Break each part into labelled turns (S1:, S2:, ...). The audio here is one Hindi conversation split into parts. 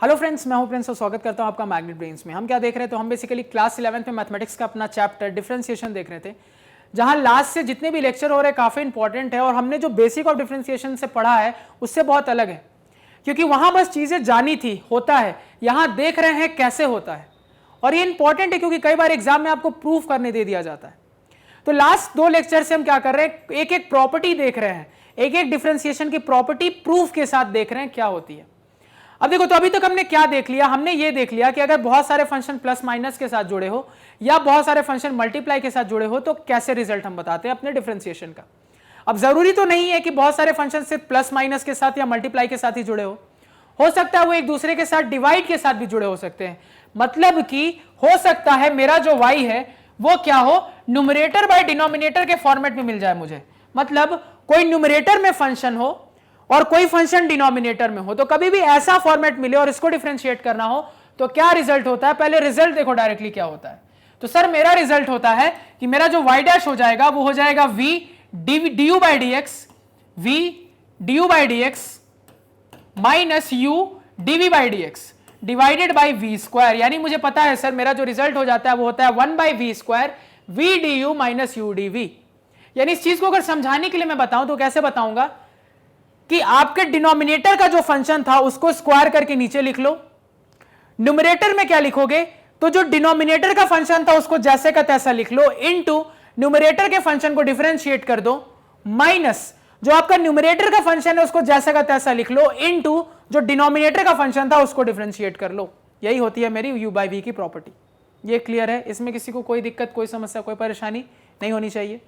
S1: हेलो फ्रेंड्स, मैं हूं प्रिंस और स्वागत करता हूं आपका मैग्नेट ब्रेन्स में। हम क्या देख रहे थे? तो हम बेसिकली क्लास 11th में मैथमेटिक्स का अपना चैप्टर डिफरेंशिएशन देख रहे थे, जहां लास्ट से जितने भी लेक्चर हो रहे हैं काफी इंपॉर्टेंट है और हमने जो बेसिक ऑफ डिफरेंशिएशन से पढ़ा है उससे बहुत अलग है, क्योंकि वहां बस चीजें जानी थी होता है, यहां देख रहे हैं कैसे होता है। और ये इंपॉर्टेंट है क्योंकि कई बार एग्जाम में आपको प्रूफ करने दे दिया जाता है। तो लास्ट दो लेक्चर से हम क्या कर रहे हैं, एक एक प्रॉपर्टी देख रहे हैं, एक एक डिफरेंशिएशन की प्रॉपर्टी प्रूफ के साथ देख रहे हैं क्या होती है। अब देखो, तो अभी तक हमने क्या देख लिया? हमने ये देख लिया कि अगर बहुत सारे फंक्शन प्लस माइनस के साथ जुड़े हो या बहुत सारे फंक्शन मल्टीप्लाई के साथ जुड़े हो तो कैसे रिजल्ट हम बताते हैं अपने डिफरेंशिएशन का। अब जरूरी तो नहीं है कि बहुत सारे फंक्शन सिर्फ प्लस माइनस के साथ या मल्टीप्लाई के साथ ही जुड़े हो सकता है वो एक दूसरे के साथ डिवाइड के साथ भी जुड़े हो सकते हैं। मतलब कि हो सकता है मेरा जो y है वो क्या हो, न्यूमरेटर बाय डिनोमिनेटर के फॉर्मेट में मिल जाए मुझे। मतलब कोई न्यूमरेटर में फंक्शन हो और कोई फंक्शन डिनोमिनेटर में हो, तो कभी भी ऐसा फॉर्मेट मिले और इसको डिफरेंशिएट करना हो तो क्या रिजल्ट होता है। पहले रिजल्ट देखो डायरेक्टली क्या होता है। तो सर मेरा रिजल्ट होता है कि मेरा जो y डैश हो जाएगा वो हो जाएगा v du by D X, v du by D X minus u dv by D X divided by V square. यानी मुझे पता है सर मेरा जो रिजल्ट हो जाता है वो होता है 1 by V square V D U minus U D V. यानी इस चीज को अगर समझाने के लिए मैं बताऊं तो कैसे बताऊंगा कि आपके डिनोमिनेटर का जो फंक्शन था उसको स्क्वायर करके नीचे लिख लो। न्यूमरेटर में क्या लिखोगे, तो जो डिनोमिनेटर का फंक्शन था उसको जैसे का तैसा लिख लो, इनटू न्यूमरेटर के फंक्शन को डिफरेंशिएट कर दो, माइनस जो आपका न्यूमरेटर का फंक्शन है उसको जैसा का तैसा लिख लो, इनटू जो डिनोमिनेटर का फंक्शन था उसको डिफरेंशिएट कर लो। यही होती है मेरी u बाई वी की प्रॉपर्टी। ये क्लियर है? इसमें किसी को कोई दिक्कत, कोई समस्या, कोई परेशानी नहीं होनी चाहिए।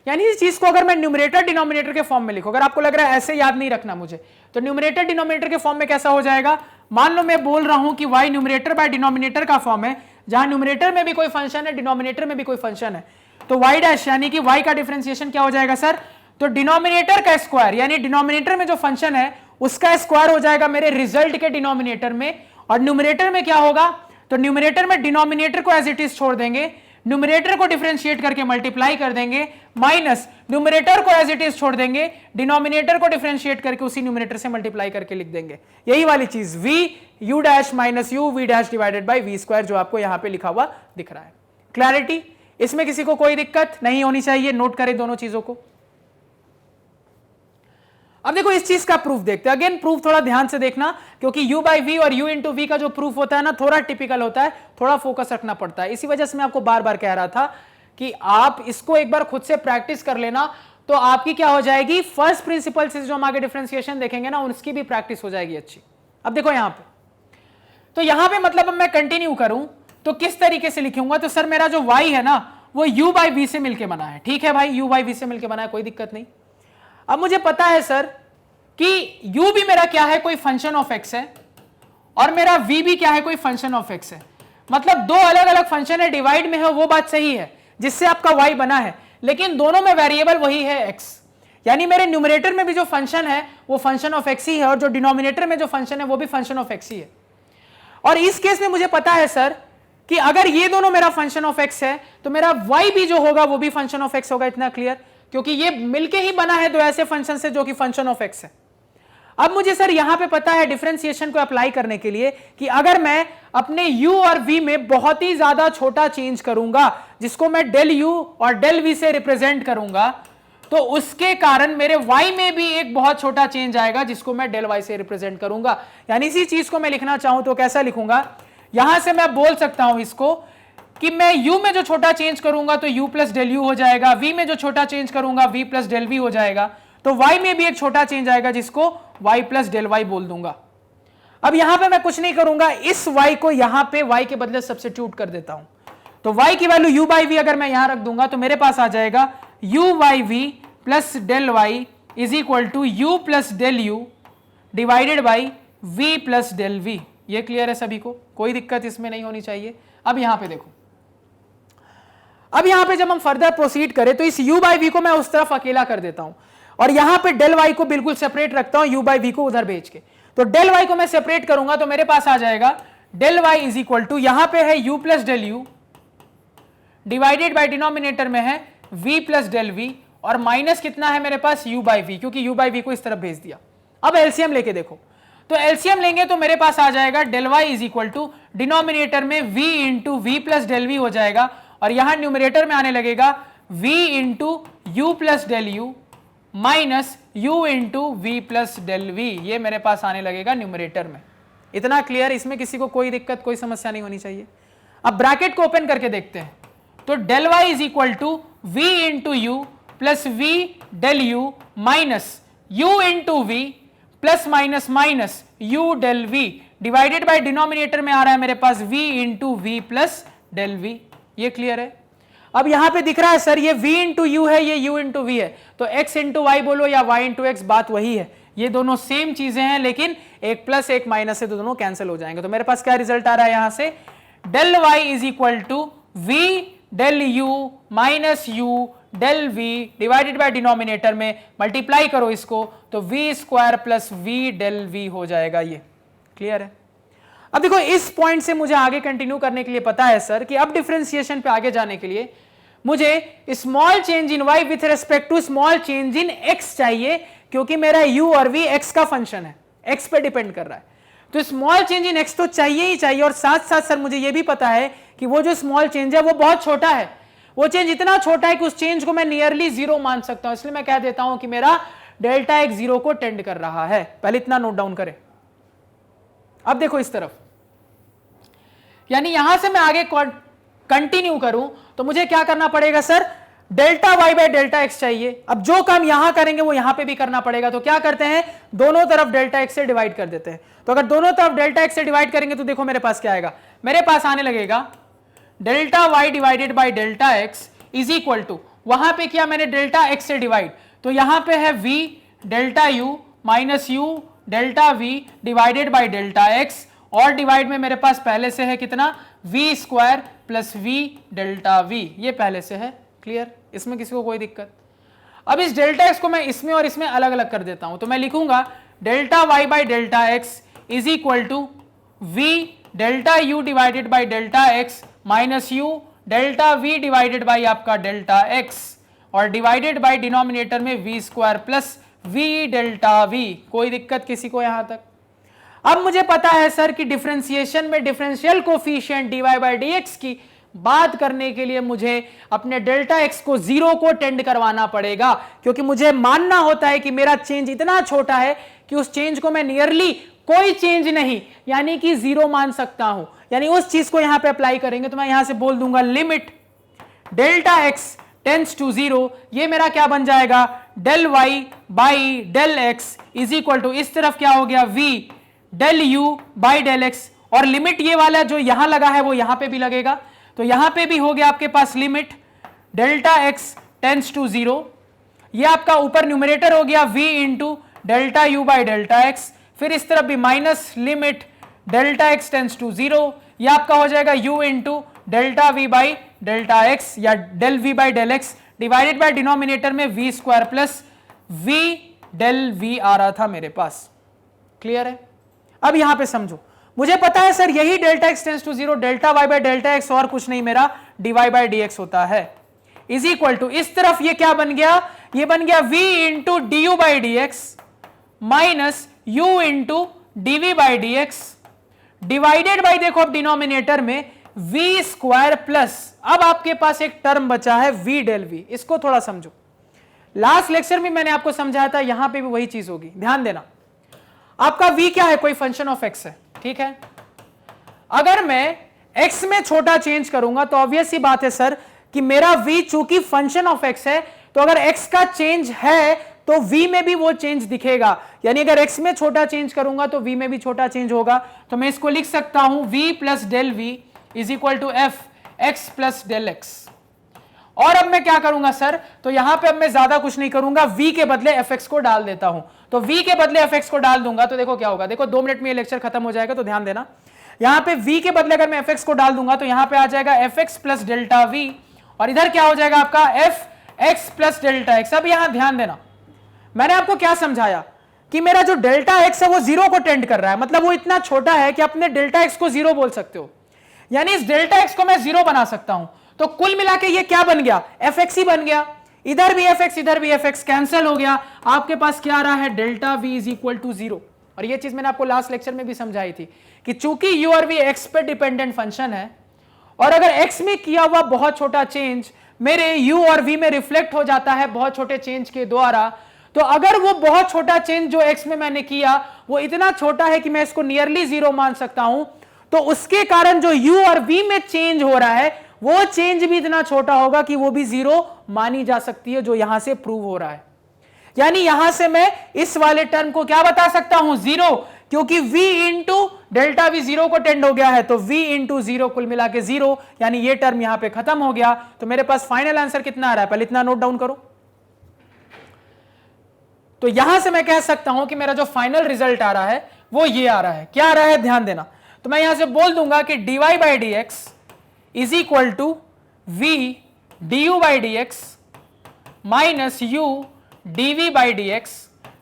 S1: यानी इस चीज को अगर मैं न्यूमरेटर डिनोमिनेटर के फॉर्म में लिखूं, अगर आपको लग रहा है ऐसे याद नहीं रखना मुझे, तो न्यूमरेटर डिनोमिनेटर के फॉर्म में कैसा हो जाएगा। मान लो मैं बोल रहा हूं कि y न्यूमरेटर बाय डिनोमिनेटर का फॉर्म है, जहां न्यूमरेटर में भी कोई फंक्शन है डिनोमिनेटर में भी कोई फंक्शन है, तो y डैश यानी कि y का डिफरेंशिएशन क्या हो जाएगा सर, तो डिनोमिनेटर का स्क्वायर यानी डिनोमिनेटर में जो फंक्शन है उसका स्क्वायर हो जाएगा मेरे रिजल्ट के डिनोमिनेटर में, और न्यूमरेटर में क्या होगा, तो न्यूमरेटर में डिनोमिनेटर को एज इट इज छोड़ देंगे, न्यूमरेटर को डिफरेंशिएट करके मल्टीप्लाई कर देंगे, माइनस न्यूमरेटर को एज इट इज छोड़ देंगे, डिनोमिनेटर को डिफरेंशिएट करके उसी न्यूमरेटर से मल्टीप्लाई करके लिख देंगे। यही वाली चीज v u dash minus u v dash divided by V square जो आपको यहां पे लिखा हुआ दिख रहा है। क्लैरिटी? इसमें किसी को कोई दिक्कत नहीं होनी चाहिए, नोट करें दोनों चीजों को। अब देखो इस चीज का प्रूफ देखते हैं। अगेन प्रूफ थोड़ा ध्यान से देखना, क्योंकि u बाई वी और u इंटू वी का जो प्रूफ होता है ना थोड़ा टिपिकल होता है, थोड़ा फोकस रखना पड़ता है। इसी वजह से मैं आपको बार बार कह रहा था कि आप इसको एक बार खुद से प्रैक्टिस कर लेना, तो आपकी क्या हो जाएगी, फर्स्ट प्रिंसिपल से जो हम आगे डिफरेंशिएशन देखेंगे ना उसकी भी प्रैक्टिस हो जाएगी अच्छी। अब देखो यहां पे, तो यहां पे मतलब अब मैं कंटिन्यू करूं तो किस तरीके से लिखूंगा, तो सर मेरा जो y है ना वो u बाई वी से मिलकर बना है। ठीक है भाई, u बाई वी से मिलकर बना है, कोई दिक्कत नहीं। अब मुझे पता है सर कि u भी मेरा क्या है, कोई फंक्शन ऑफ x है, और मेरा v भी क्या है, कोई फंक्शन ऑफ x है। मतलब दो अलग अलग फंक्शन है, डिवाइड में है वो बात सही है जिससे आपका y बना है, लेकिन दोनों में वेरिएबल वही है x। यानी मेरे न्यूमरेटर में भी जो फंक्शन है वो फंक्शन ऑफ x ही है, और जो डिनोमिनेटर में जो फंक्शन है वो भी फंक्शन ऑफ x ही है। और इस केस में मुझे पता है सर कि अगर ये दोनों मेरा फंक्शन ऑफ x है तो मेरा y भी जो होगा वो भी फंक्शन ऑफ x होगा। इतना क्लियर? क्योंकि ये मिलके ही बना है दो ऐसे फंक्शन से जो कि फंक्शन ऑफ x है। अब मुझे सर यहां पे पता है डिफरेंशिएशन को अप्लाई करने के लिए कि अगर मैं अपने u और v में बहुत ही ज्यादा छोटा चेंज करूंगा, जिसको मैं डेल u और डेल v से रिप्रेजेंट करूंगा, तो उसके कारण मेरे y में भी एक बहुत छोटा चेंज आएगा जिसको मैं डेल y से रिप्रेजेंट करूंगा। यानी इसी चीज को मैं लिखना चाहूं तो कैसा लिखूंगा, यहां से मैं बोल सकता हूं इसको कि मैं u में जो छोटा चेंज करूंगा तो u प्लस डेल u हो जाएगा, v में जो छोटा चेंज करूंगा v प्लस डेल v हो जाएगा, तो y में भी एक छोटा चेंज आएगा जिसको y प्लस डेल y बोल दूंगा। अब यहां पे मैं कुछ नहीं करूंगा, इस y को यहां पे y के बदले सब्स्टिट्यूट कर देता हूं, तो y की वैल्यू u बाई वी अगर मैं यहां रख दूंगा तो मेरे पास आ जाएगा u by V plus del y is equal to u plus del u divided by v plus del v। ये क्लियर है सभी को? कोई दिक्कत इसमें नहीं होनी चाहिए। अब यहां पे देखो, अब यहां पे जब हम फर्दर प्रोसीड करें तो इस u बाई वी को मैं उस तरफ अकेला कर देता हूं, और यहां पे डेल y को बिल्कुल सेपरेट रखता हूं, u बाई वी को उधर भेज के। तो डेल y को मैं सेपरेट करूंगा तो मेरे पास आ जाएगा del y is equal to, यहां पे है u plus del u divided by denominator में है v प्लस डेल v, और माइनस कितना है मेरे पास u बाई वी, क्योंकि u बाई वी को इस तरफ भेज दिया। अब एलसीएम लेके देखो, तो एलसीएम लेंगे तो मेरे पास आ जाएगा del Y is equal to denominator में v into V plus del V हो जाएगा और यहां न्यूमरेटर में आने लगेगा v into U plus del U minus u into V plus del V, ये मेरे पास आने लगेगा न्यूमरेटर में। इतना क्लियर, इसमें किसी को कोई दिक्कत कोई समस्या नहीं होनी चाहिए। अब ब्रैकेट को ओपन करके देखते हैं, तो del Y is equal to V into U plus V del U minus U into V plus minus minus U del V divided by denominator में आ रहा है मेरे पास v into V plus del V. ये क्लियर है। अब यहां पे दिख रहा है सर ये v इंटू यू है, ये u इंटू वी है, तो x इंटू वाई बोलो या y इंटू एक्स, बात वही है। ये दोनों सेम चीजें हैं, लेकिन एक प्लस एक माइनस से तो दोनों कैंसिल हो जाएंगे। तो मेरे पास क्या रिजल्ट आ रहा है यहां से, del y is equal to v del u minus u del v divided by denominator में मल्टीप्लाई करो इसको, तो v square plus v del v हो जाएगा। ये क्लियर है। अब देखो इस पॉइंट से मुझे आगे कंटिन्यू करने के लिए पता है सर कि अब डिफरेंशिएशन पे आगे जाने के लिए मुझे small change in y with respect to small change in x चाहिए, क्योंकि मेरा u और v x का फंक्शन है, x पे डिपेंड कर रहा है। तो स्मॉल चेंज इन x तो चाहिए ही चाहिए, और साथ साथ सर मुझे यह भी पता है कि वो जो स्मॉल चेंज है वो बहुत छोटा है, वो चेंज इतना छोटा है कि उस चेंज को मैं नियरली जीरो मान सकता हूं। इसलिए मैं कह देता हूं कि मेरा डेल्टा x जीरो को टेंड कर रहा है। पहले इतना नोट डाउन करें। अब देखो इस तरफ, यानी यहां से मैं आगे कंटिन्यू करूं तो मुझे क्या करना पड़ेगा sir, delta y by delta x चाहिए। अब जो काम यहां करेंगे वो यहां पे भी करना पड़ेगा। तो क्या करते हैं, दोनों तरफ डेल्टा x से डिवाइड कर देते हैं। तो अगर दोनों तरफ डेल्टा x से डिवाइड करेंगे तो देखो मेरे पास क्या आएगा, मेरे पास आने लगेगा delta y divided by delta x is equal to, वहां पे किया मैंने डेल्टा x से डिवाइड, तो यहां पे है v delta u minus u delta v divided by delta x, और डिवाइड में मेरे पास पहले से है कितना, v square plus v delta v, ये पहले से है। क्लियर, इसमें किसी को कोई दिक्कत। अब इस डेल्टा x को मैं इसमें और इसमें अलग अलग कर देता हूं, तो मैं लिखूंगा delta y by delta x is equal to v delta u divided by delta x minus u delta v divided by आपका डेल्टा x, और डिवाइडेड बाय डिनोमिनेटर में v square plus v delta v। कोई दिक्कत किसी को यहां तक। अब मुझे पता है सर कि डिफरेंशिएशन में differential coefficient dy by dx की बात करने के लिए मुझे अपने डेल्टा x को जीरो को टेंड करवाना पड़ेगा, क्योंकि मुझे मानना होता है कि मेरा चेंज इतना छोटा है कि उस चेंज को मैं नियरली कोई चेंज नहीं यानी कि जीरो मान सकता हूं। यानी उस चीज को यहां पे अप्लाई करेंगे तो मैं यहां से बोल दूंगा limit delta x tends to zero, ये मेरा क्या बन जाएगा, del y by del x is equal to, इस तरफ क्या हो गया v del u by del x, और लिमिट ये वाला जो यहां लगा है वो यहां पे भी लगेगा, तो यहां पे भी हो गया आपके पास limit delta x tends to zero, ये आपका ऊपर न्यूमरेटर हो गया v into delta u by delta x, फिर इस तरफ भी minus limit delta x tends to zero, ये आपका हो जाएगा u into delta v by delta x या del v by del x divided by denominator में v square plus v del v आ रहा था मेरे पास। क्लियर है। अब यहां पे समझो, मुझे पता है सर यही delta x tends to zero delta y by delta x और कुछ नहीं मेरा dy बाय dx होता है, इज इक्वल टू, इस तरफ ये क्या बन गया, ये बन गया v into D you by D X minus u into dv by dx divided by, देखो अब डिनोमिनेटर में v स्क्वायर प्लस, अब आपके पास एक टर्म बचा है v डेल v। इसको थोड़ा समझो, लास्ट लेक्चर में मैंने आपको समझाया था, यहां पे भी वही चीज होगी, ध्यान देना। आपका v क्या है, कोई फंक्शन ऑफ x है, ठीक है। अगर मैं x में छोटा चेंज करूंगा तो ऑब्वियस सी बात है सर कि मेरा v चूंकि फंक्शन ऑफ x है, तो अगर x का चेंज है तो v में भी वो चेंज दिखेगा, यानी अगर x में छोटा चेंज करूंगा तो v में भी छोटा चेंज होगा। तो मैं इसको लिख सकता हूं v plus del v is equal to F X plus del X. और अब मैं क्या करूंगा सर, तो यहां पे अब मैं ज्यादा कुछ नहीं करूंगा, v के बदले fx को डाल देता हूं। तो v के बदले fx को डाल दूंगा तो देखो क्या होगा, देखो 2 मिनट में ये लेक्चर खत्म हो जाएगा, तो ध्यान देना। यहां पे v के बदले अगर मैं fx को डाल दूंगा तो यहां पे आ जाएगा fx प्लस डेल्टा v, और इधर क्या हो जाएगा आपका fx प्लस डेल्टा x। अब यहां ध्यान देना, मैंने आपको क्या समझाया कि मेरा जो डेल्टा x है वो जीरो को टेंड कर रहा है, मतलब वो इतना छोटा है कि अपने डेल्टा x को जीरो बोल सकते हो, यानी इस डेल्टा x को मैं जीरो बना सकता हूं। तो कुल मिला के ये क्या बन गया, fx ही बन गया, इधर भी fx इधर भी fx कैंसिल हो गया, आपके पास क्या आ रहा है, delta v is equal to zero. और ये चीज मैंने आपको लास्ट लेक्चर में भी समझाई थी कि चूंकि यू और वी एक्स पे डिपेंडेंट फंक्शन है और अगर एक्स में किया हुआ बहुत छोटा चेंज मेरे यू और वी में रिफ्लेक्ट हो जाता है बहुत छोटे चेंज के द्वारा, तो अगर वो बहुत छोटा चेंज जो एक्स में मैंने किया वो इतना छोटा है कि मैं इसको नियरली जीरो मान सकता हूं, तो उसके कारण जो यू और वी में चेंज हो रहा है वो चेंज भी इतना छोटा होगा कि वो भी जीरो मानी जा सकती है, जो यहां से प्रूव हो रहा है। यानी यहां से मैं इस वाले टर्म को क्या बता सकता हूं, जीरो, क्योंकि v into delta we zero को टेंड हो गया है, तो v इंटू जीरो कुल मिला के जीरो, यानी ये टर्म यहां पे खत्म हो गया। तो मेरे पास फाइनल आंसर कितना आ रहा है, पहले इतना नोट डाउन करो। तो यहां से मैं कह सकता हूं कि मेरा जो फाइनल रिजल्ट आ रहा है वो ये आ रहा है। क्या आ रहा है, ध्यान देना। तो मैं यहां से बोल दूंगा कि dy by D X is equal to v du by D X minus u dv by D X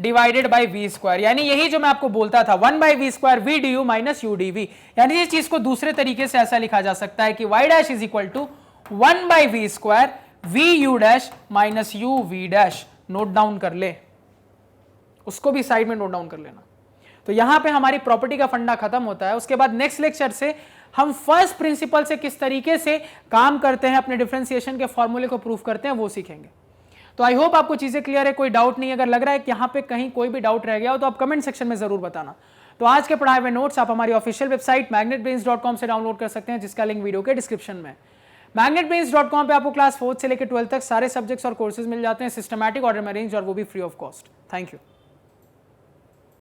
S1: divided by V square. यानी यही जो मैं आपको बोलता था, 1 by V square V D U minus U D V. यानी इस चीज को दूसरे तरीके से ऐसा लिखा जा सकता है कि y dash is equal to 1 by V square V U dash minus U V dash. Note down कर ले, उसको भी साइड में नोट डाउन कर लेना। तो यहां पे हमारी प्रॉपर्टी का फंडा खत्म होता है। उसके बाद नेक्स्ट लेक्चर से हम फर्स्ट प्रिंसिपल से किस तरीके से काम करते हैं, अपने डिफरेंशिएशन के फॉर्मूले को प्रूव करते हैं, वो सीखेंगे। तो आई होप आपको चीजें क्लियर है, कोई डाउट नहीं। अगर लग रहा है कि यहाँ पे कहीं कोई भी डाउट रह गया हो तो आप कमेंट सेक्शन में जरूर बताना। तो आज के पढ़ाए हुए नोट्स आप हमारी ऑफिशियल वेबसाइट magnetbrains.com से डाउनलोड कर सकते हैं, जिसका लिंक वीडियो के डिस्क्रिप्शन में। magnetbrains.com पे आपको क्लास 4 से लेकर 12 तक सारे सब्जेक्ट्स और कोर्सेज मिल जाते हैं, सिस्टमैटिक ऑर्डर में अरेंज, और वो भी free of cost. Thank you.